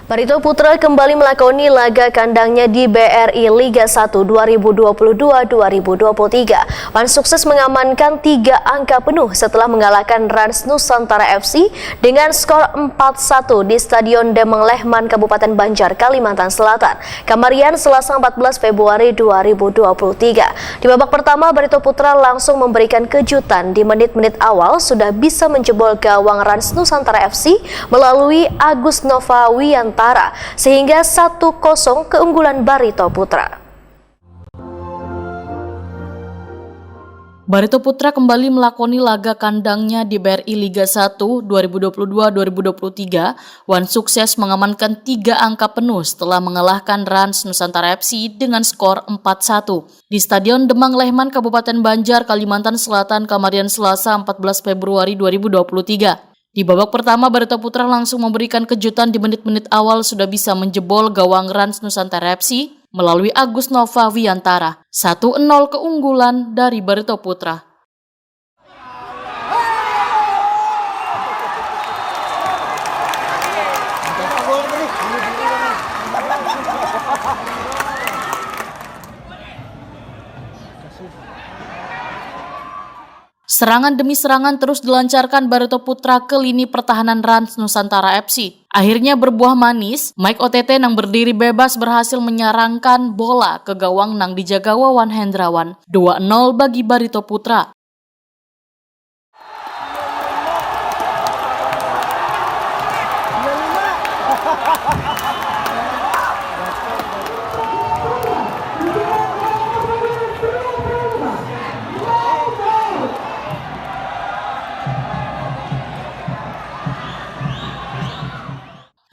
Barito Putra kembali melakoni laga kandangnya di BRI Liga 1 2022-2023. Wan sukses mengamankan 3 angka penuh setelah mengalahkan Rans Nusantara FC dengan skor 4-1 di Stadion Demang Lehman, Kabupaten Banjar, Kalimantan Selatan, Kamarian, Selasa 14 Februari 2023. Di babak pertama, Barito Putra langsung memberikan kejutan. Di menit-menit awal sudah bisa menjebol gawang Rans Nusantara FC melalui Agus Nova Wiyantara, sehingga 1-0 keunggulan Barito Putra. Barito Putra kembali melakoni laga kandangnya di BRI Liga 1 2022-2023. Wan sukses mengamankan 3 angka penuh setelah mengalahkan Rans Nusantara FC dengan skor 4-1 di Stadion Demang Lehman, Kabupaten Banjar, Kalimantan Selatan, Kamarian, Selasa 14 Februari 2023. Di babak pertama, Barito Putra langsung memberikan kejutan. Di menit-menit awal sudah bisa menjebol gawang Rans Nusantara FC melalui Agus Nova Wiyantara. 1-0 keunggulan dari Barito Putra. Serangan demi serangan terus dilancarkan Barito Putra ke lini pertahanan Rans Nusantara FC. Akhirnya berbuah manis, Mike OTT yang berdiri bebas berhasil menyarangkan bola ke gawang nang dijaga Wawan Hendrawan. 2-0 bagi Barito Putra.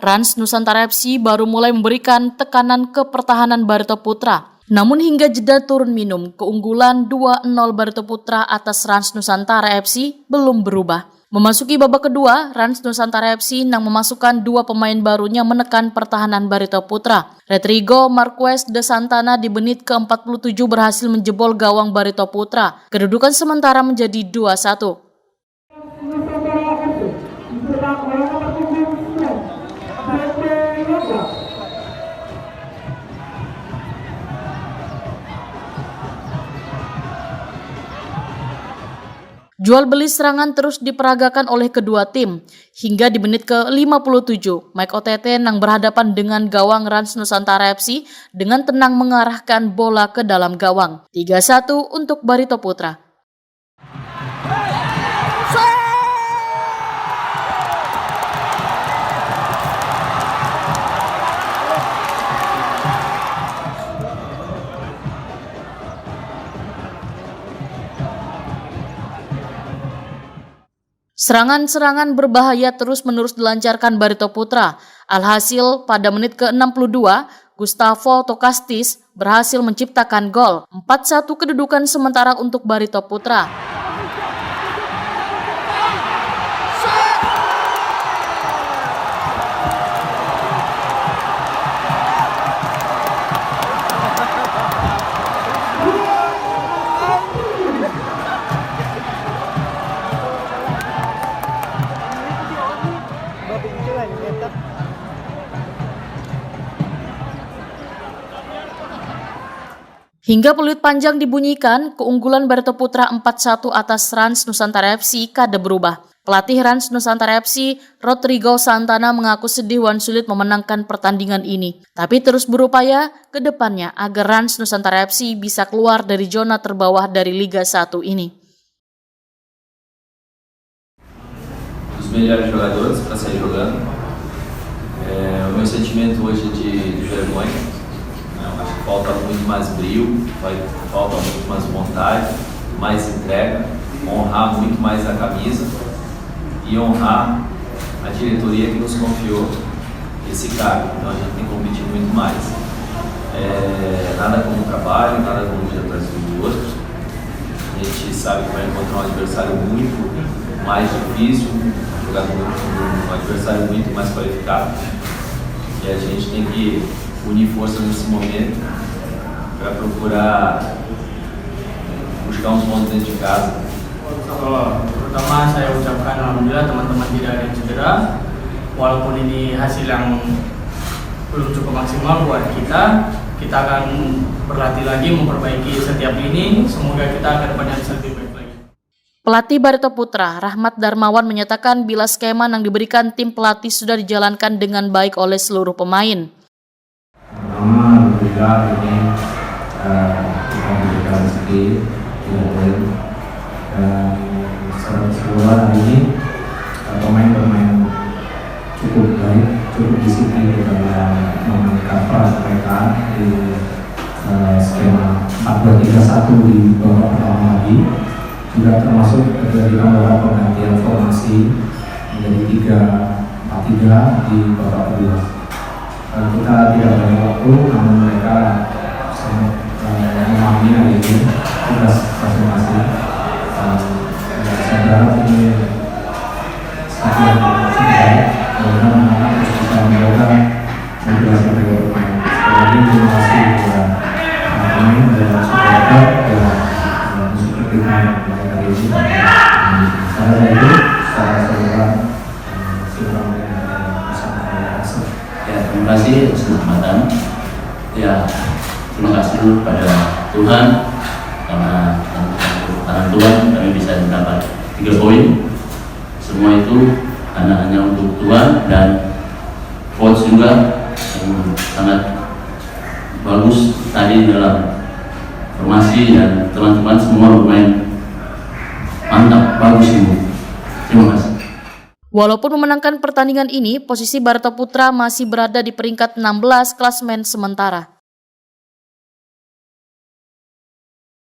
Rans Nusantara FC baru mulai memberikan tekanan ke pertahanan Barito Putra. Namun hingga jeda turun minum, keunggulan 2-0 Barito Putra atas Rans Nusantara FC belum berubah. Memasuki babak kedua, Rans Nusantara FC yang memasukkan 2 pemain barunya menekan pertahanan Barito Putra. Rodrigo Marquez de Santana di menit ke-47 berhasil menjebol gawang Barito Putra. Kedudukan sementara menjadi 2-1. Jual beli serangan terus diperagakan oleh kedua tim. Hingga di menit ke-57, Mike OTT yang berhadapan dengan gawang Rans Nusantara FC dengan tenang mengarahkan bola ke dalam gawang. 3-1 untuk Barito Putra. Serangan-serangan berbahaya terus-menerus dilancarkan Barito Putra. Alhasil, pada menit ke-62, Gustavo Tokastis berhasil menciptakan gol. 4-1 kedudukan sementara untuk Barito Putra. Hingga peluit panjang dibunyikan, keunggulan Barito Putra 4-1 atas Rans Nusantara FC kada berubah. Pelatih Rans Nusantara FC, Rodrigo Santana, mengaku sedih Wan sulit memenangkan pertandingan ini. Tapi terus berupaya ke depannya agar Rans Nusantara FC bisa keluar dari zona terbawah dari Liga 1 ini. Os melhores jogadores para sair jogando. O meu sentimento hoje é de vergonha. Acho que falta muito mais brilho, falta muito mais vontade, mais entrega, honrar muito mais a camisa e honrar a diretoria que nos confiou esse cargo. Então a gente tem que competir muito mais. Nada como trabalho, nada como um dia atrás do outro. A gente sabe que vai encontrar um adversário muito mais difícil, um adversário muito mais qualificado. E a gente tem que unir forças nesse momento para procurar buscar uns pontos dentro de casa. Pertama saya ucapkan alhamdulillah teman-teman tidak ada yang cedera, walaupun ini hasil yang belum cukup maksimal buat kita. Kita akan berlatih lagi, memperbaiki setiap lini. Semoga kita ke depannya bisa lebih baik lagi. Pelatih Barito Putra, Rahmat Darmawan menyatakan bila skema yang diberikan tim pelatih sudah dijalankan dengan baik oleh seluruh pemain. Pertama, alhamdulillah ini kita memberikan sedikit poin dan seluruh ini pemain cukup baik, cukup disiplin dalam mengcover mereka di skema 4-2-3-1 di babak pertama tadi, juga termasuk ketika melakukan penggantian formasi menjadi 3-4-3 di babak kedua. Kita tidak banyak waktu, namun mereka sangat memahami hari ini tugas masing-masing. Saya berharap ini satu yang cukup baik, mudah-mudahan anak-anak bisa menjaga motivasi mereka bermain. Sekali lagi terima kasih kepada pemain dan supporter yang mensupport kita mulai dari ini. Saya itu secara keseluruhan silakan bersama saya. Ya, terima kasih atas kesempatan. Ya, terima kasih dulu pada Tuhan karena tangan Tuhan kami bisa mendapat 3 poin. Semua itu hanya untuk Tuhan dan coach juga yang sangat bagus tadi dalam formasi dan teman-teman semua bermain mantap, bagus semua. Terima kasih. Walaupun memenangkan pertandingan ini, posisi Barito Putra masih berada di peringkat 16 klasemen sementara.